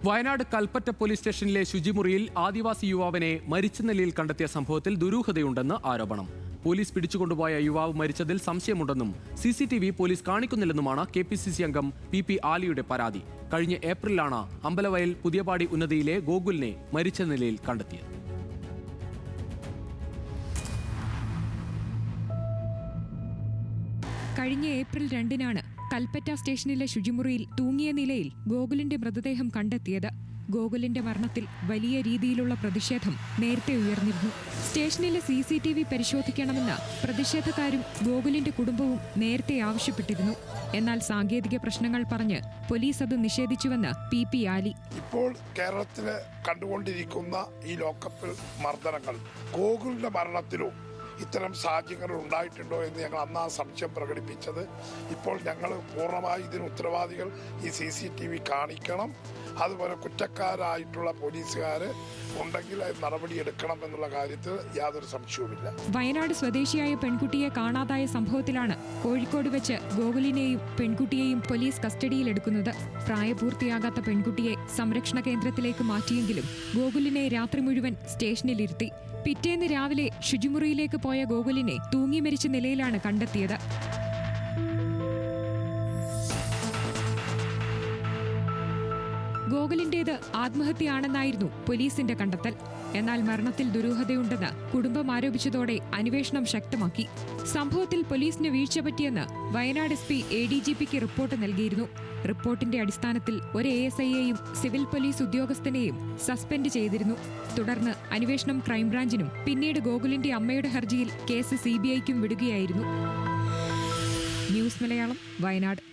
Wayanad Kalpetta police സ്റ്റേഷനിലെ ശുചിമുറിയിൽ ആദിവാസി യുവാവിനെ മരിച്ച നിലയിൽ കണ്ടെത്തിയ സംഭവത്തിൽ ദുരൂഹതയുണ്ടെന്ന് ആരോപണം. പോലീസ് പിടിച്ചുകൊണ്ടുപോയ യുവാവ് മരിച്ചതിൽ സംശയമുണ്ടെന്നും CCTV പോലീസ് കാണിക്കുന്നില്ലെന്നുമാണ് KPCC അംഗം PP ആലിയുടെ പരാതി. കഴിഞ്ഞ ഏപ്രിലാണ് അമ്പലവയൽ പുതിയപാടി ഉന്നതിയിലെ ഗോകുലിനെ മരിച്ച നിലയിൽ കണ്ടെത്തിയത്. കഴിഞ്ഞ ഏപ്രിൽ 2-നാണ് കൽപ്പറ്റ സ്റ്റേഷനിലെ ശുചിമുറിയിൽ തൂങ്ങിയ നിലയിൽ ഗോകുലിന്റെ മൃതദേഹം കണ്ടെത്തിയത്. ഗോകുലിന്റെ മരണത്തിൽ വലിയ രീതിയിലുള്ള പ്രതിഷേധം നേരത്തെ ഉയർന്നിരുന്നു. സ്റ്റേഷനിലെ CCTV പരിശോധിക്കണമെന്ന് പ്രതിഷേധക്കാരും ഗോകുലിന്റെ കുടുംബവും നേരത്തെ ആവശ്യപ്പെട്ടിരുന്നു. എന്നാൽ സാങ്കേതിക പ്രശ്നങ്ങൾ പറഞ്ഞ് പോലീസ് അത് നിഷേധിച്ചുവെന്ന് PP ആലി. ഇപ്പോൾ കേരളത്തിൽ കണ്ടുകൊണ്ടിരിക്കുന്ന ഈ ലോക്കപ്പ് മർദ്ദനങ്ങൾ ഗോകുലിന്റെ മരണത്തിലും ഇത്തരം സാഹചര്യങ്ങൾ ഉണ്ടായിട്ടുണ്ടോ എന്ന് ഞങ്ങൾ അന്ന് ആ സംശയം പ്രകടിപ്പിച്ചത്. ഇപ്പോൾ ഞങ്ങൾ പൂർണ്ണമായി ഇതിന് ഉത്തരവാദികൾ ഈ CCTV കാണിക്കണം, അതുപോലെ കുറ്റക്കാരായിട്ടുള്ള പോലീസുകാർ ഉണ്ടെങ്കിൽ നടപടിയെടുക്കണം എന്നുള്ള കാര്യത്തിൽ യാതൊരു സംശയവുമില്ല. വയനാട് സ്വദേശിയായ പെൺകുട്ടിയെ കാണാതായ സംഭവത്തിലാണ് കോഴിക്കോട് വെച്ച് ഗോകുലിനെയും പെൺകുട്ടിയെയും പോലീസ് കസ്റ്റഡിയിലെടുക്കുന്നത്. പ്രായപൂർത്തിയാകാത്ത പെൺകുട്ടിയെ സംരക്ഷണ കേന്ദ്രത്തിലേക്ക് മാറ്റിയെങ്കിലും ഗോകുലിനെ രാത്രി മുഴുവൻ സ്റ്റേഷനിലിരുത്തി. പിറ്റേന്ന് രാവിലെ ശുചിമുറിയിലേക്ക് പോയ ഗോകുലിനെ തൂങ്ങി മരിച്ച നിലയിലാണ് കണ്ടെത്തിയത്. ഗോകുലിന്റേത് ആത്മഹത്യയാണെന്നായിരുന്നു പോലീസിന്റെ കണ്ടെത്തൽ. എന്നാൽ മരണത്തിൽ ദുരൂഹതയുണ്ടെന്ന് കുടുംബം ആരോപിച്ചതോടെ അന്വേഷണം ശക്തമാക്കി. സംഭവത്തിൽ പോലീസിന് വീഴ്ച പറ്റിയെന്ന് വയനാട് SP ADGPക്ക് റിപ്പോർട്ട് നൽകിയിരുന്നു. റിപ്പോർട്ടിന്റെ അടിസ്ഥാനത്തിൽ ഒരു ASIയെയും സിവിൽ പോലീസ് ഉദ്യോഗസ്ഥനെയും സസ്പെൻഡ് ചെയ്തിരുന്നു. തുടർന്ന് അന്വേഷണം ക്രൈംബ്രാഞ്ചിനും പിന്നീട് ഗോകുലിന്റെ അമ്മയുടെ ഹർജിയിൽ കേസ് CBIക്കും വിടുകയായിരുന്നു. ന്യൂസ് മലയാളം, വയനാട്.